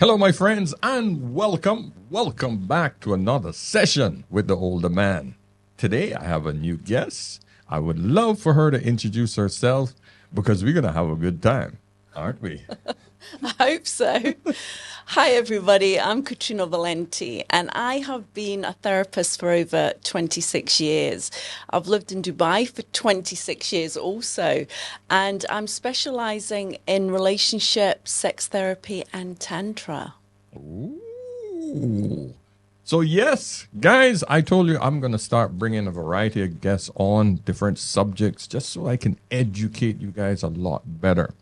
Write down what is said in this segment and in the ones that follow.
Hello, my friends, and welcome back to another session with the older man. Today, I have a new guest. I would love for her to introduce herself because we're going to have a good time, aren't we? I hope so. Hi, everybody. I'm Katrina Valenti, and I have been a therapist for over 26 years. I've lived in Dubai for 26 years also, and I'm specializing in relationships, sex therapy, and tantra. Ooh. So, yes, guys, I told you I'm going to start bringing a variety of guests on different subjects just so I can educate you guys a lot better.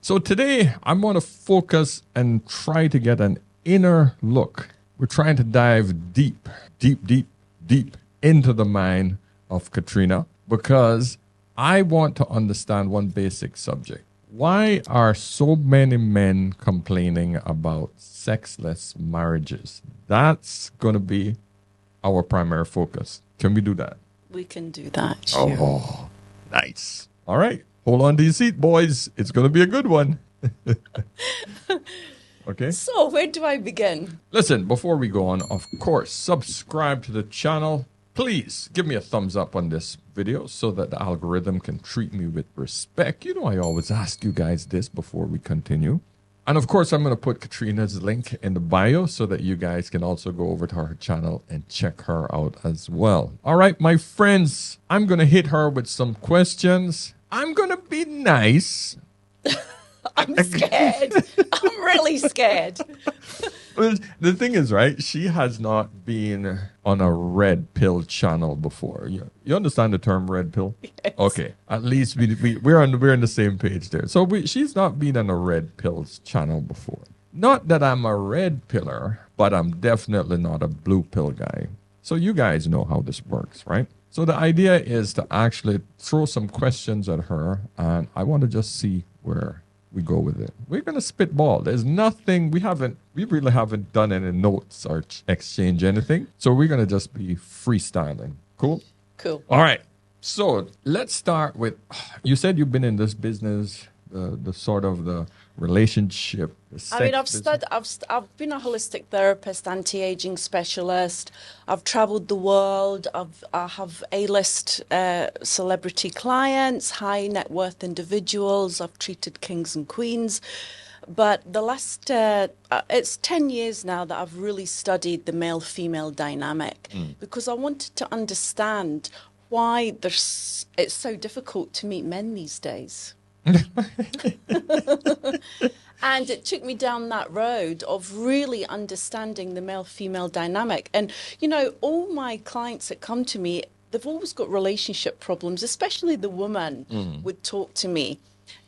So today, I'm going to focus and try to get an inner look. We're trying to dive deep into the mind of Katrina because I want to understand one basic subject. Why are so many men complaining about sexless marriages? That's going to be our primary focus. Can we do that? We can do that. Sure. Oh, nice. All right. Hold on to your seat, boys. It's going to be a good one. Okay? So, where do I begin? Listen, before we go on, of course, subscribe to the channel. Please give me a thumbs up on this video so that the algorithm can treat me with respect. You know, I always ask you guys this before we continue. And of course, I'm going to put Katrina's link in the bio so that you guys can also go over to her channel and check her out as well. All right, my friends, I'm going to hit her with some questions. I'm going to be nice. I'm scared. I'm really scared. The thing is, right, she has not been on a red pill channel before. You understand the term red pill? Yes. Okay, at least we're on the same page there. So she's not been on a red pills channel before. Not that I'm a red pillar, but I'm definitely not a blue pill guy. So you guys know how this works, right? So the idea is to actually throw some questions at her, and I want to just see where we go with it. We're going to spitball. There's nothing, we really haven't done any notes or exchange anything. So we're going to just be freestyling. Cool? Cool. All right. So let's start with, you said you've been in this business, the sort of the relationship. I've been a holistic therapist, anti-aging specialist. I've traveled the world. I have A-list celebrity clients, high net worth individuals. I've treated kings and queens. But the last, it's 10 years now that I've really studied the male-female dynamic because I wanted to understand why it's so difficult to meet men these days. And it took me down that road of really understanding the male-female dynamic. And, you know, all my clients that come to me, they've always got relationship problems, especially the woman would talk to me.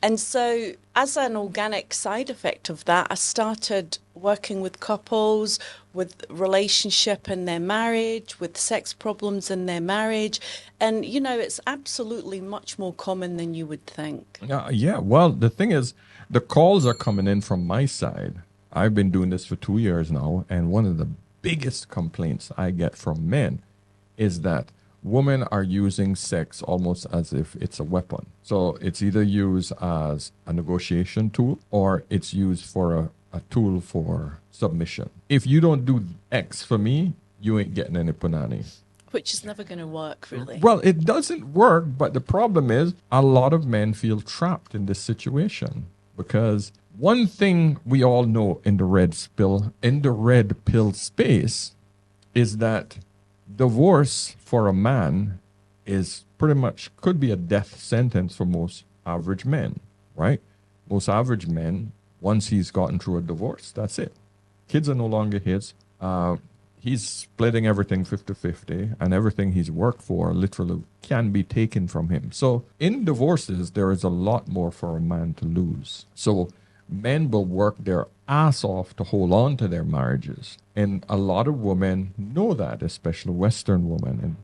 And so as an organic side effect of that, I started working with couples, with relationship in their marriage, with sex problems in their marriage. And, you know, it's absolutely much more common than you would think. Yeah. Well, the thing is, the calls are coming in from my side. I've been doing this for 2 years now. And one of the biggest complaints I get from men is that women are using sex almost as if it's a weapon. So it's either used as a negotiation tool or it's used for a tool for submission. If you don't do X for me, you ain't getting any punani. Which is never going to work, really. Well, it doesn't work, but the problem is a lot of men feel trapped in this situation because one thing we all know in the red pill space is that divorce for a man is pretty much could be a death sentence for most average men, right? Most average men, once he's gotten through a divorce, that's it. Kids are no longer his. He's splitting everything 50-50, and everything he's worked for literally can be taken from him. So in divorces, there is a lot more for a man to lose. So men will work their ass off to hold on to their marriages. And a lot of women know that, especially Western women.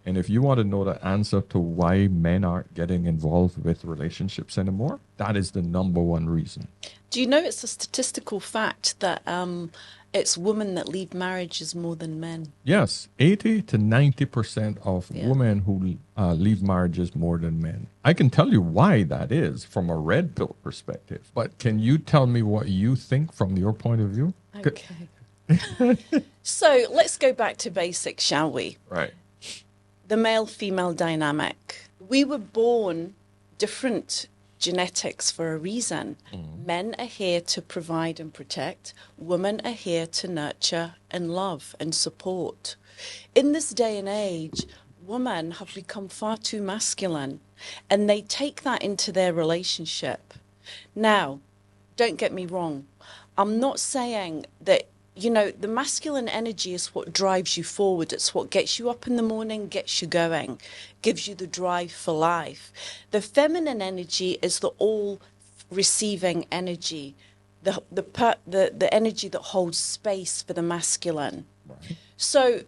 And if you want to know the answer to why men aren't getting involved with relationships anymore, that is the number one reason. Do you know it's a statistical fact that It's women that leave marriages more than men. Yes, 80 to 90% of Yeah. women who leave marriages more than men. I can tell you why that is from a red pill perspective. But can you tell me what you think from your point of view? Okay. So let's go back to basics, shall we? Right. The male-female dynamic. We were born different genetics for a reason. Men are here to provide and protect. Women are here to nurture and love and support. In this day and age, women have become far too masculine, and they take that into their relationship. Now, don't get me wrong. I'm not saying that, the masculine energy is what drives you forward. It's what gets you up in the morning, gets you going, gives you the drive for life. The feminine energy is the all-receiving energy, the energy that holds space for the masculine. Right. So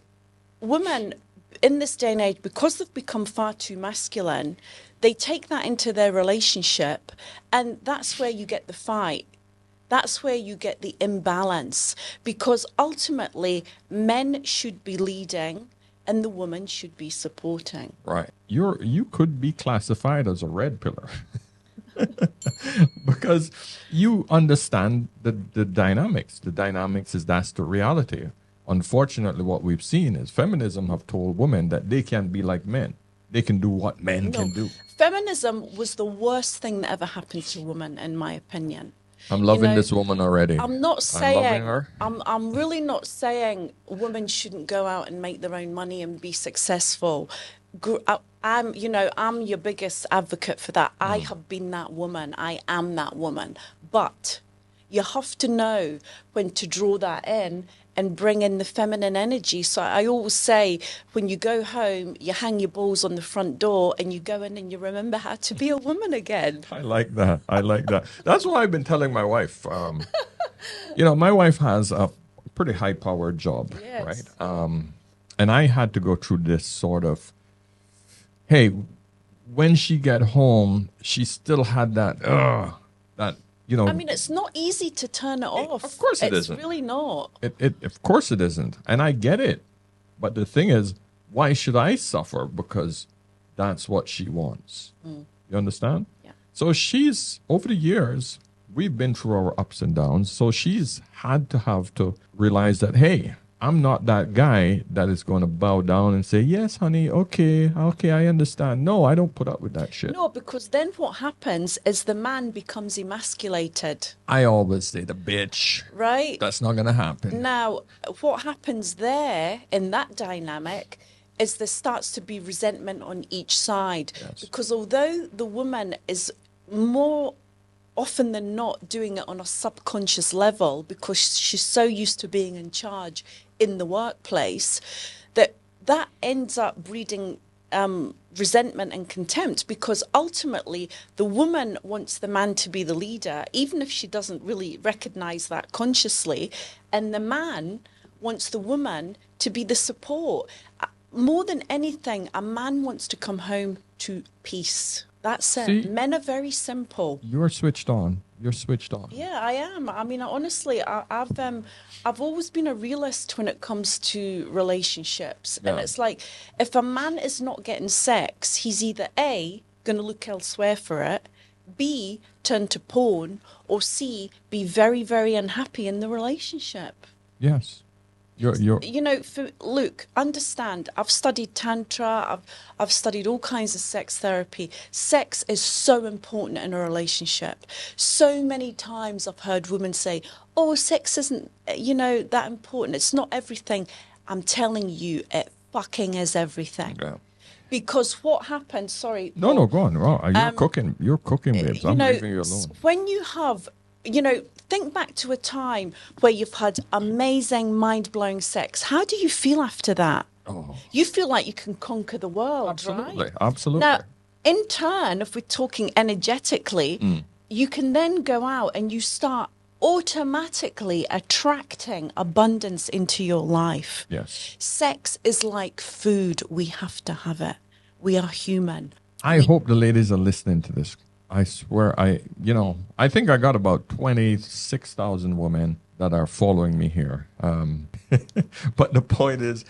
women in this day and age, because they've become far too masculine, they take that into their relationship, and that's where you get the fight. That's where you get the imbalance, because ultimately men should be leading and the woman should be supporting. Right. You could be classified as a red pillar. Because you understand the dynamics. The dynamics is that's the reality. Unfortunately, what we've seen is feminism have told women that they can be like men. They can do what men can do. Feminism was the worst thing that ever happened to women, in my opinion. I'm loving this woman already. I'm not saying, I'm loving her. I'm really not saying women shouldn't go out and make their own money and be successful. I'm your biggest advocate for that. I have been that woman. I am that woman. But you have to know when to draw that in and bring in the feminine energy. So I always say, when you go home, you hang your balls on the front door and you go in and you remember how to be a woman again. I like that. I like that. That's what I've been telling my wife. My wife has a pretty high-powered job, Yes. right? And I had to go through this sort of, hey, when she got home, she still had that. I mean, it's not easy to turn it off. Of course it isn't. It's really not. Of course it isn't. And I get it. But the thing is, why should I suffer? Because that's what she wants. You understand? Yeah. So she's, over the years, we've been through our ups and downs. So she's had to have to realize that, hey, I'm not that guy that is going to bow down and say, yes, honey, okay, I understand. No, I don't put up with that shit. No, because then what happens is the man becomes emasculated. I always say the bitch. Right? That's not going to happen. Now, what happens there in that dynamic is there starts to be resentment on each side. Yes. Because although the woman is more often than not doing it on a subconscious level because she's so used to being in charge in the workplace, that ends up breeding resentment and contempt, because ultimately the woman wants the man to be the leader, even if she doesn't really recognize that consciously, and the man wants the woman to be the support. More than anything, a man wants to come home to peace. That's it. See? Men are very simple. You're switched on. You're switched on. Yeah, I am. I mean, honestly, I've always been a realist when it comes to relationships. Yeah. And it's like, if a man is not getting sex, he's either A, going to look elsewhere for it, B, turn to porn, or C, be very, very unhappy in the relationship. Yes. You're Luke, understand, I've studied Tantra, I've studied all kinds of sex therapy. Sex is so important in a relationship. So many times I've heard women say, oh, sex isn't, that important. It's not everything. I'm telling you, it fucking is everything. Yeah. Because what happens, sorry. No, go on. You're cooking, babes. I'm leaving you alone. When you have, think back to a time where you've had amazing, mind-blowing sex. How do you feel after that? Oh. You feel like you can conquer the world, Absolutely. right? Absolutely. Now, in turn, if we're talking energetically, you can then go out and you start automatically attracting abundance into your life. Yes. Sex is like food. We have to have it. We are human. I hope the ladies are listening to this. I swear, I think I got about 26,000 women that are following me here. But the point is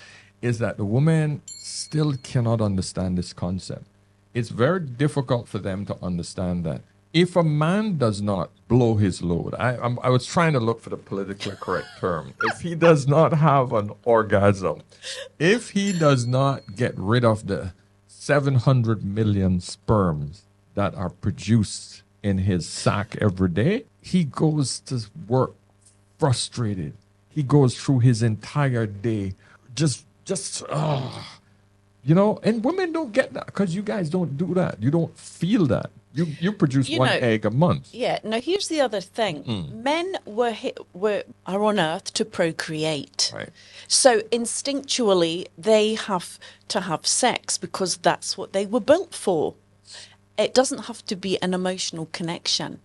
that the women still cannot understand this concept. It's very difficult for them to understand that if a man does not blow his load, I was trying to look for the politically correct term. If he does not have an orgasm, if he does not get rid of the 700 million sperms that are produced in his sac every day, he goes to work frustrated. He goes through his entire day just and women don't get that because you guys don't do that. You don't feel that. You produce one egg a month. Yeah. Now, here's the other thing. Men are on Earth to procreate. Right. So instinctually, they have to have sex because that's what they were built for. It doesn't have to be an emotional connection.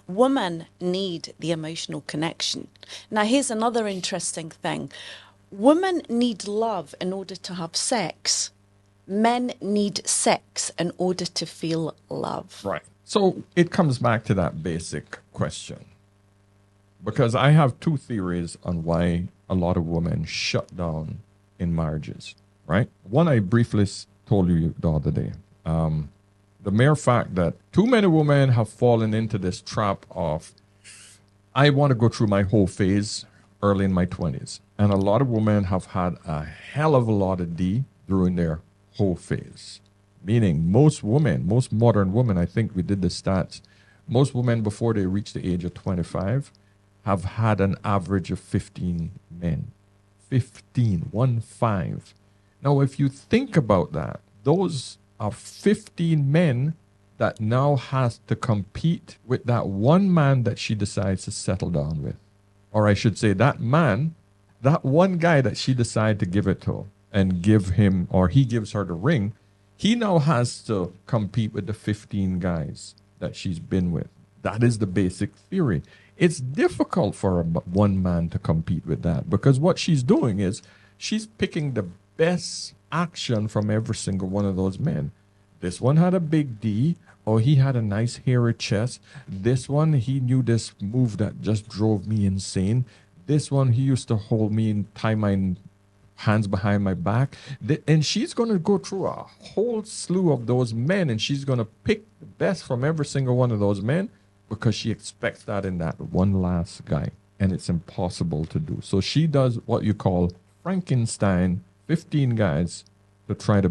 Women need the emotional connection. Now, here's another interesting thing. Women need love in order to have sex. Men need sex in order to feel love. Right. So it comes back to that basic question. Because I have two theories on why a lot of women shut down in marriages, right? One I briefly told you the other day. The mere fact that too many women have fallen into this trap of, I want to go through my whole phase early in my 20s. And a lot of women have had a hell of a lot of D during their whole phase. Meaning most modern women, I think we did the stats, most women before they reach the age of 25 have had an average of 15 men. 15. Now, if you think about that, those are 15 men that now has to compete with that one man that she decides to settle down with. Or I should say that man, that one guy that she decided to give it to and give him, or he gives her the ring, he now has to compete with the 15 guys that she's been with. That is the basic theory. It's difficult for one man to compete with that because what she's doing is she's picking the best action from every single one of those men. This one had a big D, or he had a nice hairy chest. This one, he knew this move that just drove me insane. This one, he used to hold me and tie my hands behind my back. And she's going to go through a whole slew of those men, and she's going to pick the best from every single one of those men because she expects that in that one last guy. And it's impossible to do. So she does what you call Frankenstein, 15 guys to try to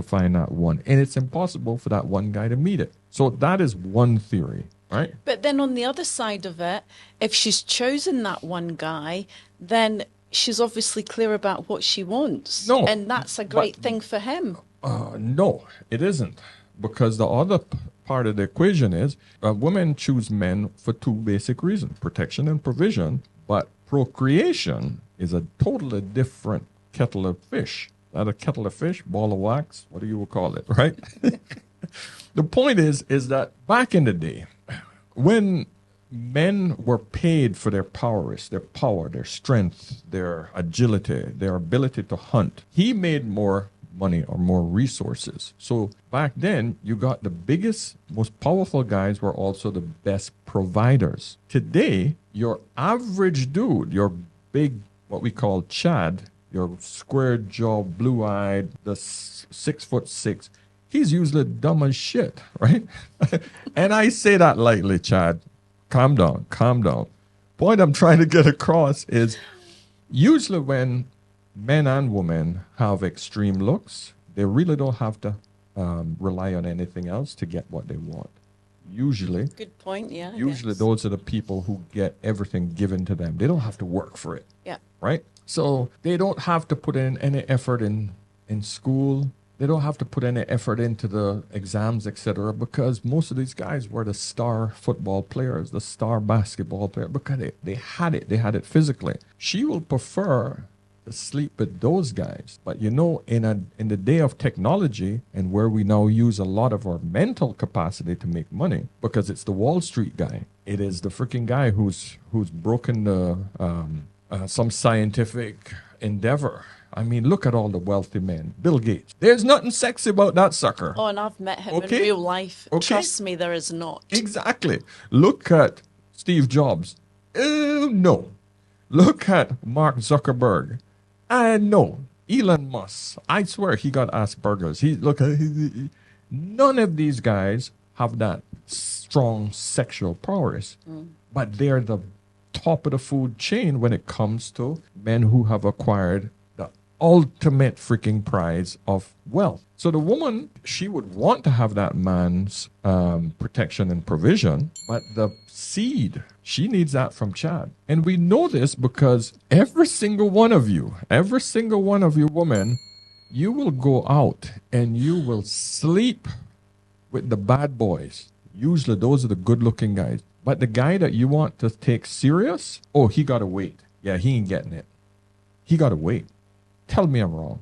find that one. And it's impossible for that one guy to meet it. So that is one theory, right? But then on the other side of it, if she's chosen that one guy, then she's obviously clear about what she wants. No. And that's a great thing for him. No, it isn't. Because the other part of the equation is women choose men for two basic reasons, protection and provision. But procreation is a totally different kettle of fish. Not a kettle of fish, ball of wax, what do you call it, right? The point is that back in the day, when men were paid for their prowess, their power, their strength, their agility, their ability to hunt, he made more money or more resources. So back then, you got the biggest, most powerful guys were also the best providers. Today, your average dude, your big, what we call Chad, your square jaw, blue-eyed, the 6'6", he's usually dumb as shit, right? And I say that lightly, Chad. Calm down. Point I'm trying to get across is usually when men and women have extreme looks, they really don't have to rely on anything else to get what they want. Usually. Good point, yeah. Usually those are the people who get everything given to them. They don't have to work for it. Yeah. Right? So they don't have to put in any effort in school. They don't have to put any effort into the exams, etc., because most of these guys were the star football players, the star basketball players, because they had it. They had it physically. She will prefer to sleep with those guys. But in the day of technology and where we now use a lot of our mental capacity to make money, because it's the Wall Street guy. It is the freaking guy who's broken the some scientific endeavor. I mean, look at all the wealthy men. Bill Gates. There's nothing sexy about that sucker. Oh, and I've met him in real life. Okay. Trust me, there is not. Exactly. Look at Steve Jobs. No. Look at Mark Zuckerberg. I know Elon Musk. I swear he got Asperger's. None of these guys have that strong sexual prowess, but they're the top of the food chain when it comes to men who have acquired the ultimate freaking prize of wealth. So the woman, she would want to have that man's protection and provision, but the seed, she needs that from Chad. And we know this because every single one of you women, you will go out and you will sleep with the bad boys. Usually those are the good looking guys. But the guy that you want to take serious, oh, he got to wait. Yeah, he ain't getting it. He got to wait. Tell me I'm wrong.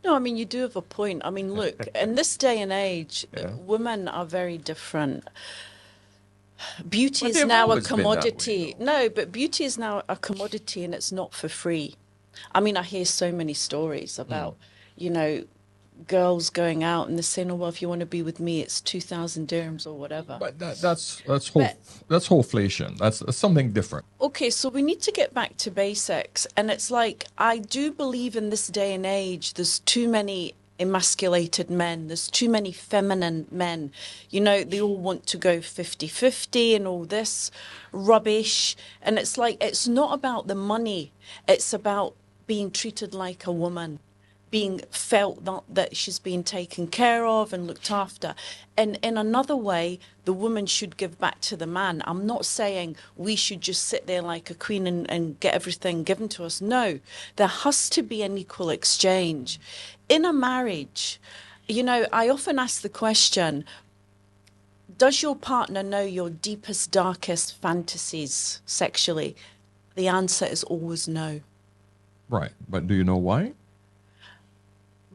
No, I mean, you do have a point. I mean, look, in this day and age, women are very different. Beauty is now a commodity. No, but beauty is now a commodity and it's not for free. I mean, I hear so many stories about, girls going out and they're saying, oh, well, if you want to be with me, it's 2,000 dirhams or whatever. But that's wholeflation. That's something different. Okay, so we need to get back to basics. And it's like, I do believe in this day and age, there's too many emasculated men. There's too many feminine men. They all want to go 50-50 and all this rubbish. And it's like, it's not about the money. It's about being treated like a woman, being felt that she's being taken care of and looked after. And in another way, the woman should give back to the man. I'm not saying we should just sit there like a queen and get everything given to us. No, there has to be an equal exchange. In a marriage, I often ask the question, does your partner know your deepest, darkest fantasies sexually? The answer is always no. Right. But do you know why?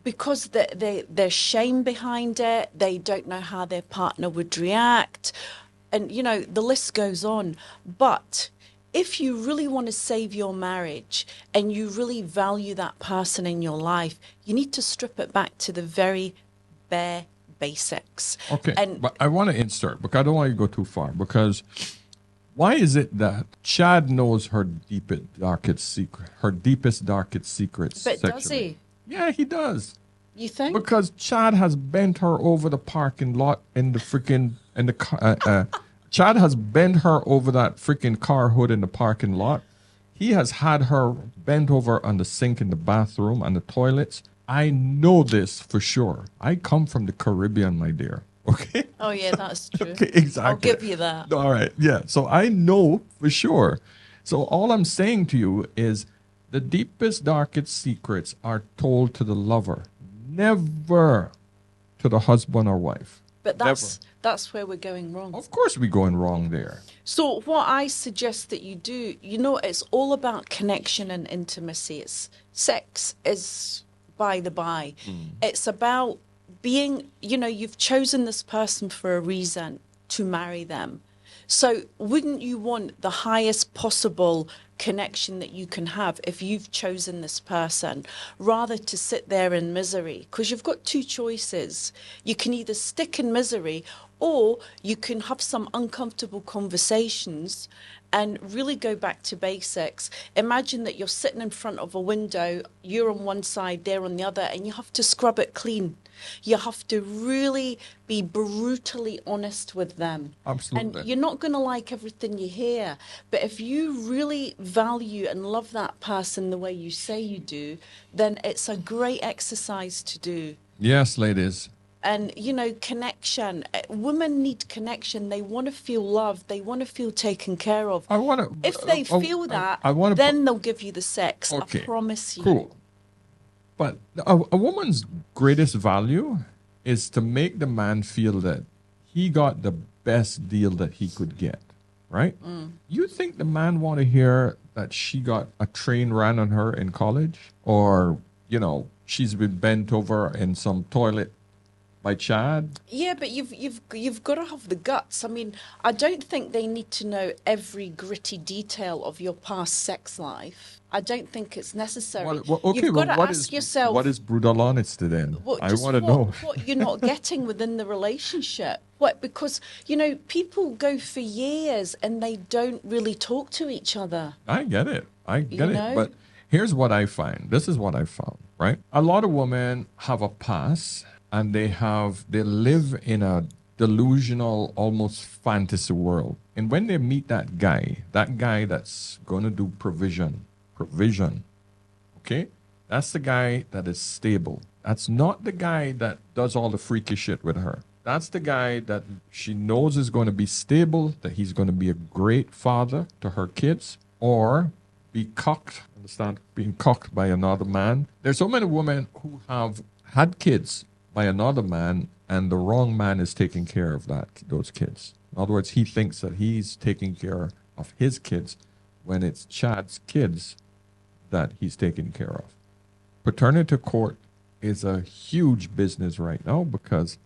Because there's shame behind it. They don't know how their partner would react. And, the list goes on. But if you really want to save your marriage and you really value that person in your life, you need to strip it back to the very bare basics. Okay, but I want to insert, because I don't want you to go too far, because why is it that Chad knows her deepest, darkest secrets But sexually? does he? Yeah, he does. You think? Because Chad has bent her over the parking lot Chad has bent her over that freaking car hood in the parking lot. He has had her bent over on the sink in the bathroom and the toilets. I know this for sure. I come from the Caribbean, my dear. Okay? Oh, yeah, that's true. Okay, exactly. I'll give you that. All right, yeah. So I know for sure. So all I'm saying to you is the deepest, darkest secrets are told to the lover, never to the husband or wife. But that's where we're going wrong. Of course we're going wrong there. So what I suggest that you do, it's all about connection and intimacy. Sex is by the by. It's about being, you've chosen this person for a reason, to marry them. So wouldn't you want the highest possible connection that you can have if you've chosen this person, rather to sit there in misery? Because you've got two choices. You can either stick in misery, or you can have some uncomfortable conversations and really go back to basics. Imagine that you're sitting in front of a window, you're on one side, they're on the other, and you have to scrub it clean. You have to really be brutally honest with them. Absolutely. And you're not going to like everything you hear. But if you really value and love that person the way you say you do, then it's a great exercise to do. Yes, ladies. And, connection. Women need connection. They want to feel loved. They want to feel taken care of. If they feel that, then they'll give you the sex. Okay. I promise you. Cool. But a woman's greatest value is to make the man feel that he got the best deal that he could get, right? You think the man want to hear that she got a train ran on her in college, or, she's been bent over in some toilet by Chad. Yeah, but you've got to have the guts. I mean, I don't think they need to know every gritty detail of your past sex life. I don't think it's necessary. Okay, You've got well, to ask what yourself is brutal honesty then? I just want to know. what you're not getting within the relationship. What, because people go for years and they don't really talk to each other. I get it. I You get it. know? But here's what I find. This is what I found, right? A lot of women have a past and they live in a delusional, almost fantasy world. And when they meet that guy that's going to do provision, okay? That's the guy that is stable. That's not the guy that does all the freaky shit with her. That's the guy that she knows is going to be stable, that he's going to be a great father to her kids, or be cocked, understand, being cocked by another man. There's so many women who have had kids by another man, and the wrong man is taking care of those kids. In other words, he thinks that he's taking care of his kids when it's Chad's kids that he's taking care of. Paternity court is a huge business right now because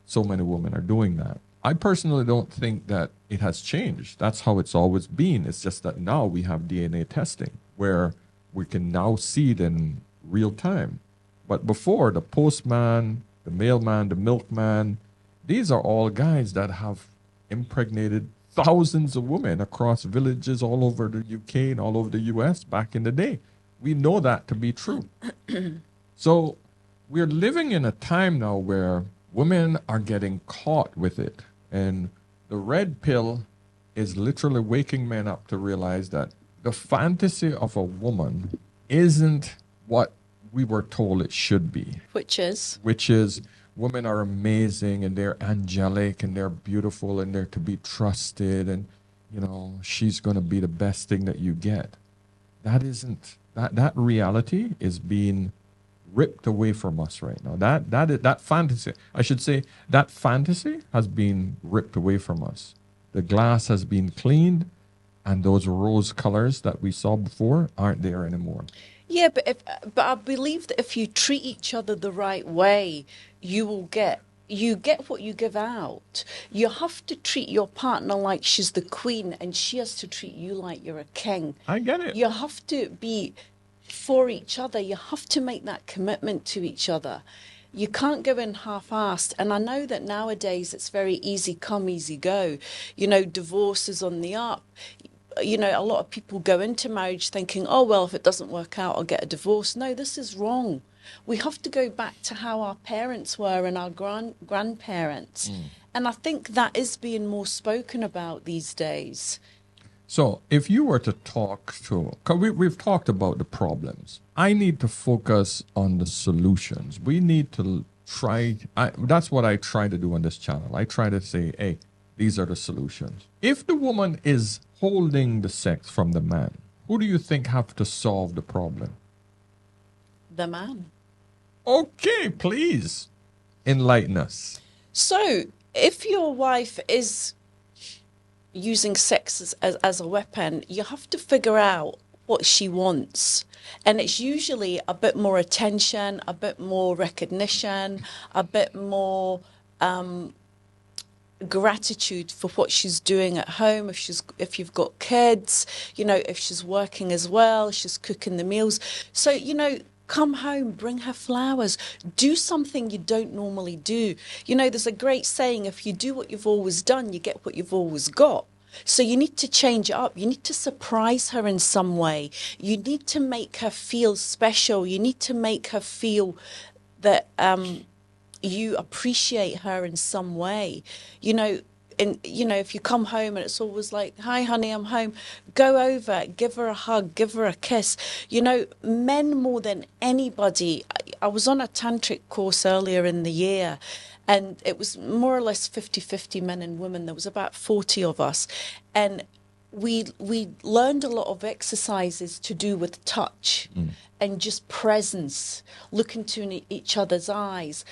so many women are doing that. I personally don't think that it has changed. That's how it's always been. It's just that now we have DNA testing where we can now see it in real time. But before, the postman, the mailman, the milkman, these are all guys that have impregnated thousands of women across villages all over the UK and all over the US back in the day. We know that to be true. So we're living in a time now where women are getting caught with it. And the red pill is literally waking men up to realize that the fantasy of a woman isn't what we were told it should be. Which is women are amazing and they're angelic and they're beautiful and they're to be trusted and, she's going to be the best thing that you get. That isn't, that reality is being ripped away from us right now. That fantasy, I should say, that fantasy has been ripped away from us. The glass has been cleaned, and those rose colors that we saw before aren't there anymore. Yeah, but I believe that if you treat each other the right way, you get what you give out. You have to treat your partner like she's the queen, and she has to treat you like you're a king. I get it. You have to be for each other. You have to make that commitment to each other. You can't go in half-assed. And I know that nowadays it's very easy come, easy go. Divorce is on the up. A lot of people go into marriage thinking, oh, well, if it doesn't work out, I'll get a divorce. No, this is wrong. We have to go back to how our parents were and our grandparents. And I think that is being more spoken about these days. So if you were to talk to, because we've talked about the problems, I need to focus on the solutions. We need to that's what I try to do on this channel. I try to say, hey, these are the solutions. If the woman is holding the sex from the man, who do you think have to solve the problem? The man. Okay, please enlighten us. So if your wife is using sex as a weapon, you have to figure out what she wants. And it's usually a bit more attention, a bit more recognition, a bit more gratitude for what she's doing at home. If you've got kids, if she's working as well, she's cooking the meals. So, come home, bring her flowers, do something you don't normally do. There's a great saying, if you do what you've always done, you get what you've always got. So you need to change it up. You need to surprise her in some way. You need to make her feel special. You need to make her feel that you appreciate her in some way. If you come home and it's always like, hi, honey, I'm home, go over, give her a hug, give her a kiss. Men more than anybody, I was on a tantric course earlier in the year, and it was more or less 50-50 men and women. There was about 40 of us. And we learned a lot of exercises to do with touch and just presence, look into each other's eyes,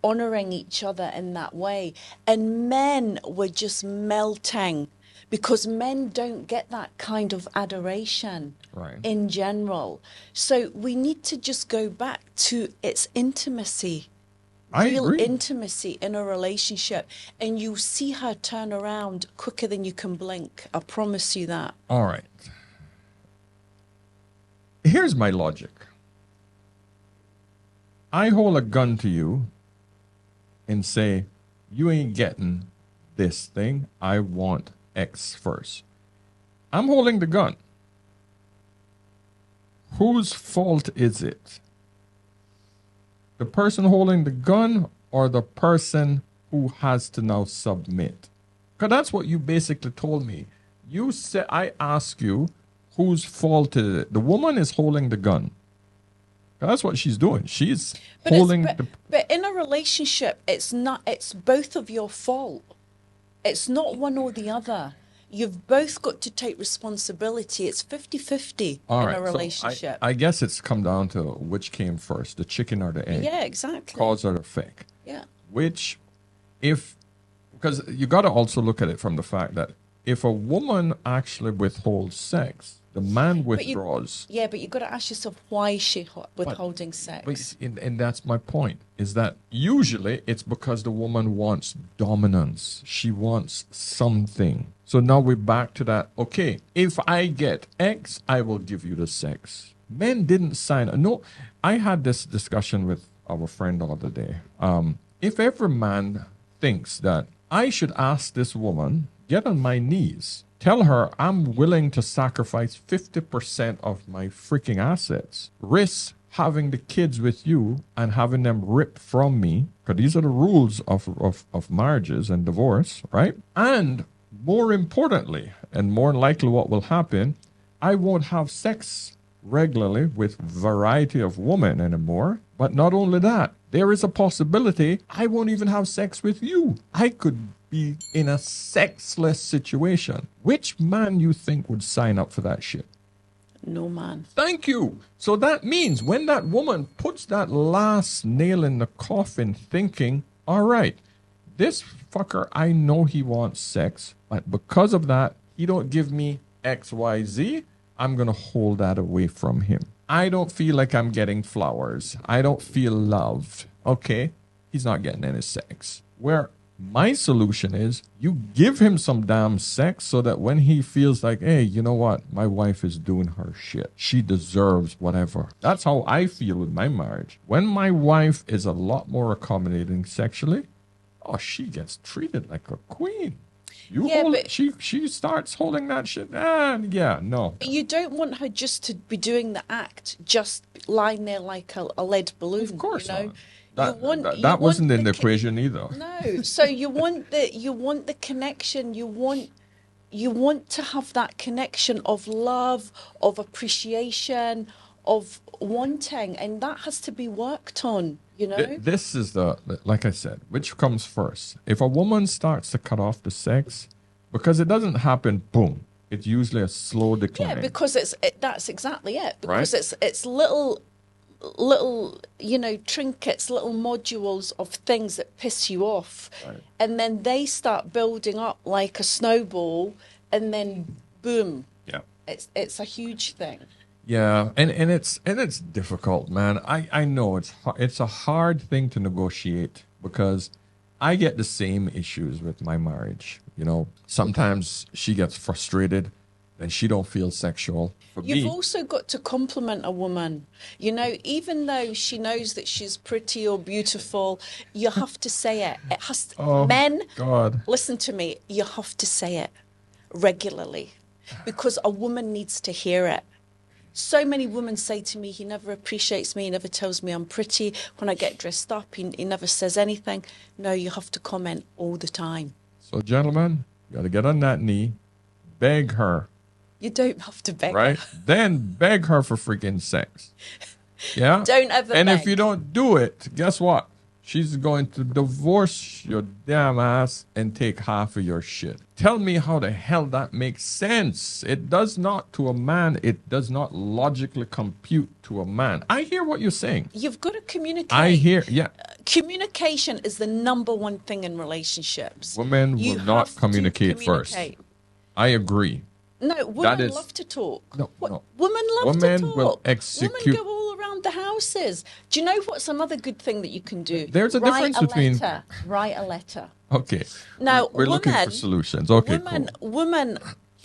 honoring each other in that way. And men were just melting because men don't get that kind of adoration in general. So we need to just go back to its intimacy. I real agree. intimacy in a relationship, and you see her turn around quicker than you can blink. I promise you that. All right. Here's my logic. I hold a gun to you and say, you ain't getting this thing. I want X first. I'm holding the gun. Whose fault is it? The person holding the gun or the person who has to now submit? Because that's what you basically told me. You said, I ask you, whose fault is it? The woman is holding the gun. That's what she's doing. She's holding but in a relationship, it's both of your fault. It's not one or the other. You've both got to take responsibility. It's 50-50 in a relationship. So I guess it's come down to which came first, the chicken or the egg. Yeah, exactly. Cause or effect. Yeah. Because you got to also look at it from the fact that if a woman actually withholds sex, the man withdraws. But you've got to ask yourself, why is she withholding sex? And that's my point, is that usually it's because the woman wants dominance. She wants something. So now we're back to that, okay, if I get X, I will give you the sex. Men didn't sign. No, I had this discussion with our friend the other day. If every man thinks that I should ask this woman, get on my knees, tell her I'm willing to sacrifice 50% of my freaking assets, risk having the kids with you and having them ripped from me, because these are the rules of marriages and divorce, right? And more importantly, and more likely what will happen, I won't have sex regularly with variety of women anymore. But not only that, there is a possibility I won't even have sex with you. I could be in a sexless situation. Which man you think would sign up for that shit? No man. Thank you. So that means when that woman puts that last nail in the coffin thinking, all right, this fucker, I know he wants sex, but because of that, he don't give me X, Y, Z, I'm going to hold that away from him. I don't feel like I'm getting flowers. I don't feel loved. Okay, he's not getting any sex. Where my solution is you give him some damn sex so that when he feels like, hey, you know what? My wife is doing her shit. She deserves whatever. That's how I feel with my marriage. When my wife is a lot more accommodating sexually, oh, she gets treated like a queen. She starts holding that shit. No. You don't want her just to be doing the act, just lying there like a lead balloon. Of course not. That wasn't in the equation either. No. So you want the connection. You want to have that connection of love, of appreciation, of wanting, and that has to be worked on. You know, this is like I said, which comes first? If a woman starts to cut off the sex, because it doesn't happen, boom. It's usually a slow decline. Yeah, because that's exactly it. Because right? it's little trinkets, little modules of things that piss you off, right. And then they start building up like a snowball, and then boom. Yeah, it's a huge thing. Yeah, and it's difficult, man. I know it's a hard thing to negotiate because I get the same issues with my marriage. You know, sometimes she gets frustrated and she don't feel sexual. You've also got to compliment a woman. You know, even though she knows that she's pretty or beautiful, you have to say it. It has to, men, God, listen to me. You have to say it regularly because a woman needs to hear it. So many women say to me, he never appreciates me, he never tells me I'm pretty. When I get dressed up, he never says anything. No, you have to comment all the time. So, gentlemen, you got to get on that knee, beg her. You don't have to beg right? her. Then beg her for freaking sex. Yeah? Don't ever And beg. if you don't do it, guess what? She's going to divorce your damn ass and take half of your shit. Tell me how the hell that makes sense. It does not to a man. It does not logically compute to a man. I hear what you're saying. You've got to communicate. I hear, yeah. Communication is the number one thing in relationships. Women will not communicate first. I agree. No, women is love to talk. no, no. Women love to Women talk. will execute. Women go all around the houses. Do you know what's another good thing that you can do? There's a difference between. Write a letter. Okay. Now, We're looking for solutions. Okay, cool.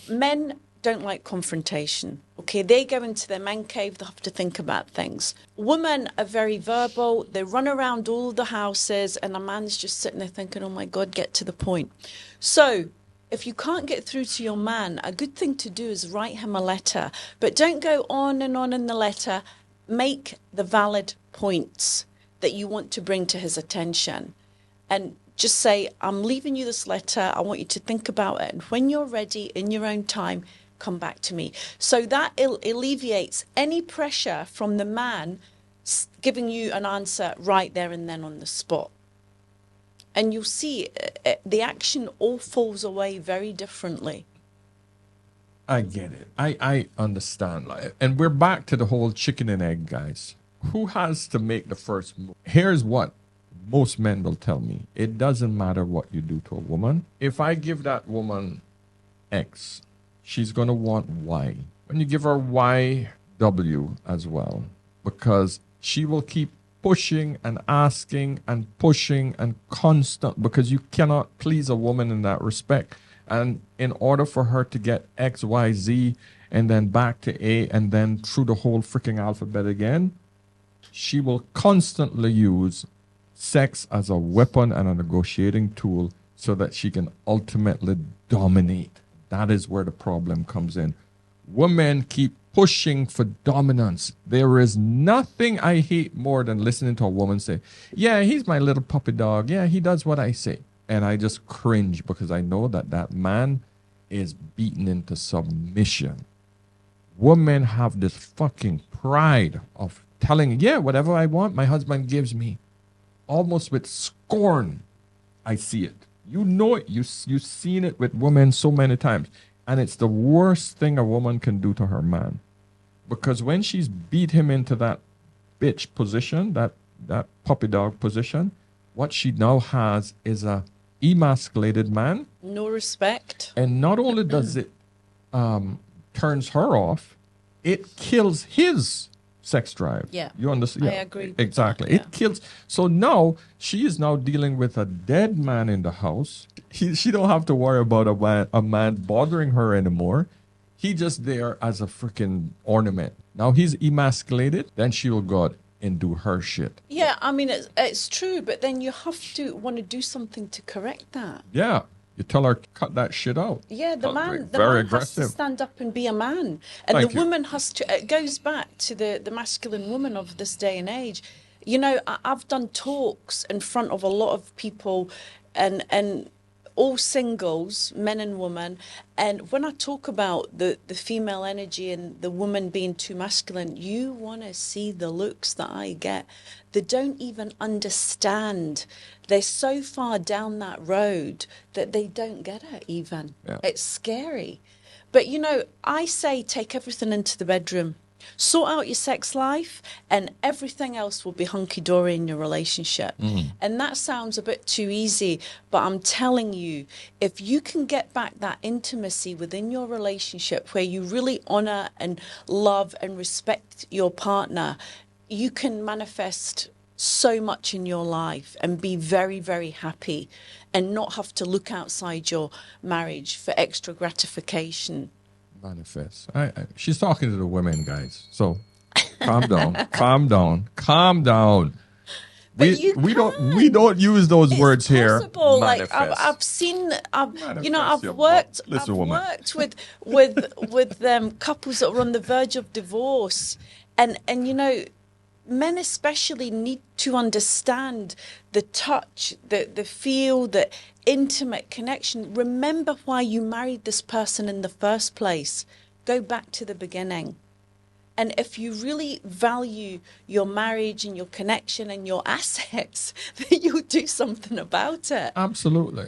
Men don't like confrontation. Okay, they go into their man cave, they have to think about things. Women are very verbal, they run around all the houses, and a man's just sitting there thinking, oh my God, get to the point. So, if you can't get through to your man, a good thing to do is write him a letter. But don't go on and on in the letter. Make the valid points that you want to bring to his attention. And just say, I'm leaving you this letter. I want you to think about it. And when you're ready, in your own time, come back to me. So that alleviates any pressure from the man giving you an answer right there and then on the spot. And you'll see the action all falls away very differently. I get it. I understand. And we're back to the whole chicken and egg, guys. Who has to make the first move? Here's what most men will tell me. It doesn't matter what you do to a woman. If I give that woman X, she's going to want Y. When you give her Y, W as well. Because she will keep pushing and asking and pushing and constant, because you cannot please a woman in that respect. And in order for her to get X, Y, Z, and then back to A, and then through the whole freaking alphabet again, she will constantly use sex as a weapon and a negotiating tool so that she can ultimately dominate. That is where the problem comes in. Women keep pushing for dominance. There is nothing I hate more than listening to a woman say, yeah, he's my little puppy dog. Yeah, he does what I say. And I just cringe because I know that that man is beaten into submission. Women have this fucking pride of telling, yeah, whatever I want, my husband gives me. Almost with scorn, I see it. You know it. You've seen it with women so many times. And it's the worst thing a woman can do to her man. Because when she's beat him into that bitch position, that puppy dog position, what she now has is a emasculated man. No respect. And not only does it turns her off, it kills his sex drive. Yeah. You understand? I Yeah, agree. Exactly. Yeah. It kills. So now she is now dealing with a dead man in the house. She don't have to worry about a man bothering her anymore. He just there as a freaking ornament. Now he's emasculated, then she'll go out and do her shit. Yeah, I mean, it's true, but then you have to want to do something to correct that. Yeah. You tell her, cut that shit out. Yeah, the man aggressive. has to stand up and be a man. And Thank the you. woman has to, it goes back to the masculine woman of this day and age. You know, I've done talks in front of a lot of people and all singles, men and women. And when I talk about the female energy and the woman being too masculine, you want to see the looks that I get. They don't even understand. They're so far down that road that they don't get it even. Yeah. It's scary. But, you know, I say take everything into the bedroom. Sort out your sex life and everything else will be hunky-dory in your relationship. And that sounds a bit too easy, but I'm telling you, if you can get back that intimacy within your relationship where you really honor and love and respect your partner, you can manifest so much in your life and be very, very happy and not have to look outside your marriage for extra gratification. Manifest. She's talking to the women, guys. So calm down. Calm down. We don't use those words here. Like I've worked with couples that are on the verge of divorce, and you know, men especially need to understand the touch, the feel, the intimate connection. Remember why you married this person in the first place. Go back to the beginning. And if you really value your marriage and your connection and your assets, then you'll do something about it. Absolutely.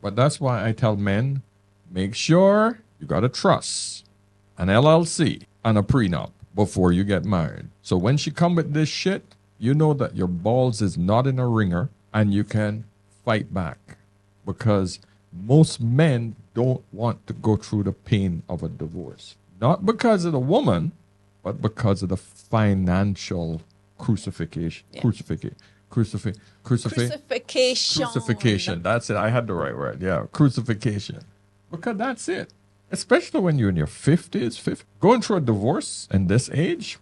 But that's why I tell men, make sure you got a trust, an LLC, and a prenup before you get married. So when she come with this shit, you know that your balls is not in a ringer and you can fight back. Because most men don't want to go through the pain of a divorce. Not because of the woman, but because of the financial crucifixion. Yeah. Crucifixion. That's it. I had the right word. Yeah, crucifixion. Because that's it. Especially when you're in your 50s, going through a divorce in this age,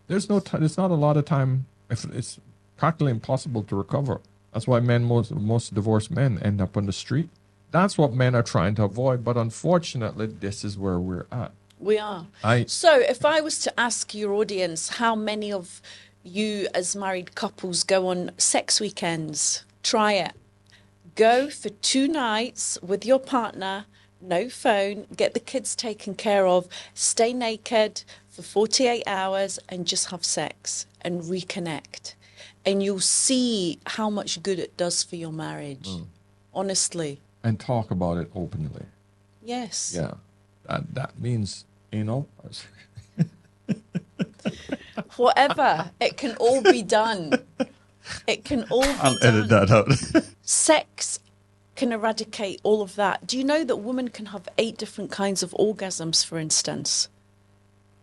there's not a lot of time. If it's practically impossible to recover. That's why most divorced men end up on the street. That's what men are trying to avoid. But unfortunately, this is where we're at. We are. So if I was to ask your audience, how many of you as married couples go on sex weekends? Try it. Go for 2 nights with your partner, no phone, get the kids taken care of, stay naked for 48 hours and just have sex and reconnect. And you'll see how much good it does for your marriage. Honestly. And talk about it openly. Yes. Yeah. That means, whatever. It can all be done. It can all be I'll done. edit that out. Sex can eradicate all of that. Do you know that women can have 8 different kinds of orgasms, for instance?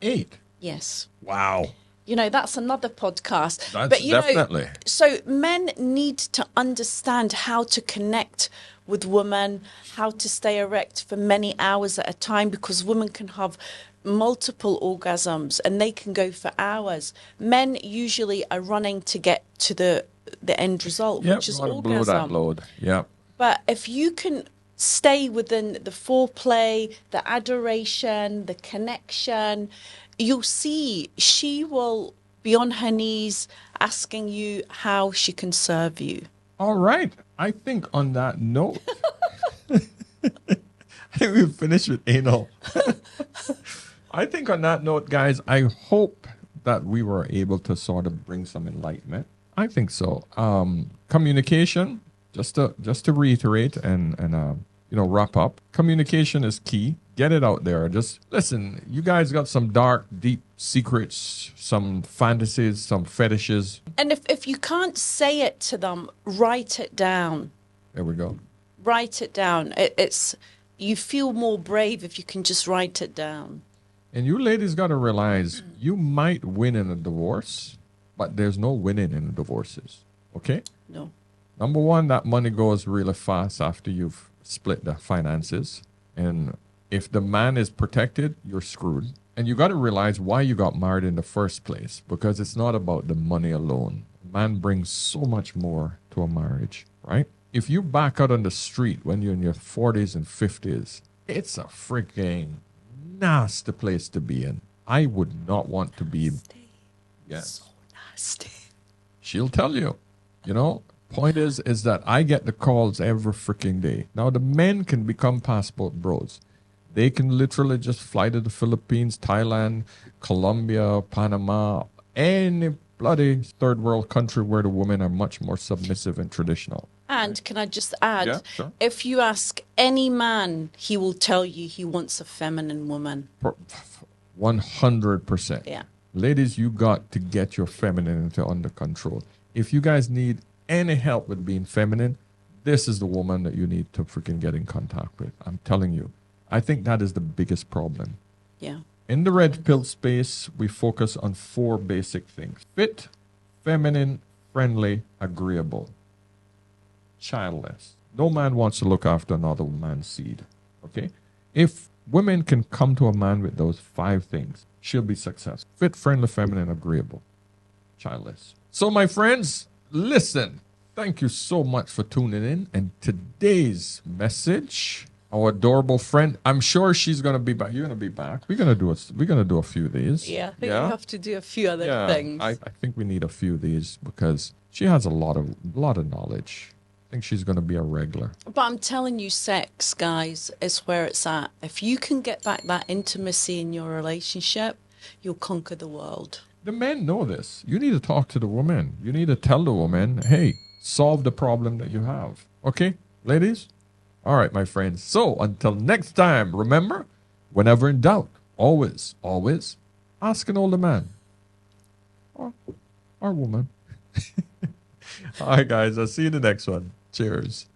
8? Yes. Wow. You know, that's another podcast. That's but definitely. So men need to understand how to connect with women, how to stay erect for many hours at a time, because women can have multiple orgasms and they can go for hours. Men usually are running to get to the end result, which is orgasm. Blow that load. Yep. But if you can stay within the foreplay, the adoration, the connection, you'll see she will be on her knees asking you how she can serve you. All right. I think on that note, I think we've finished with anal. I think on that note, guys, I hope that we were able to sort of bring some enlightenment. I think so. Communication, just to reiterate and wrap up. Communication is key. Get it out there. Just listen. You guys got some dark, deep secrets, some fantasies, some fetishes. And if you can't say it to them, write it down. There we go. Write it down. You feel more brave if you can just write it down. And you ladies got to realize you might win in a divorce, but there's no winning in divorces. Okay? No. Number one, that money goes really fast after you've split the finances. And if the man is protected, you're screwed. And you got to realize why you got married in the first place, because it's not about the money alone. A man brings so much more to a marriage, right? If you back out on the street when you're in your 40s and 50s, it's a freaking nasty place to be in. I would not want to be. Yes. So nasty. She'll tell you. Point is that I get the calls every freaking day. Now the men can become passport bros. They can literally just fly to the Philippines, Thailand, Colombia, Panama, any bloody third world country where the women are much more submissive and traditional. And can I just add, Yeah, sure. If you ask any man, he will tell you he wants a feminine woman. 100%. Yeah. Ladies, you got to get your femininity under control. If you guys need any help with being feminine, this is the woman that you need to freaking get in contact with. I'm telling you. I think that is the biggest problem. Yeah. In the red pill space, we focus on 4 basic things. Fit, feminine, friendly, agreeable. Childless. No man wants to look after another man's seed. Okay? If women can come to a man with those 5 things, she'll be successful. Fit, friendly, feminine, agreeable. Childless. So my friends, listen. Thank you so much for tuning in. And today's message, our adorable friend, I'm sure she's gonna be back. You're gonna be back. We're gonna do a few of these. Yeah, I think we have to do a few other things. I think we need a few of these because she has a lot of knowledge. I think she's gonna be a regular. But I'm telling you, sex, guys, is where it's at. If you can get back that intimacy in your relationship, you'll conquer the world. The men know this. You need to talk to the woman. You need to tell the woman, hey, solve the problem that you have. Okay, ladies? All right, my friends. So until next time, remember, whenever in doubt, always ask an older man or woman. All right, guys. I'll see you in the next one. Cheers.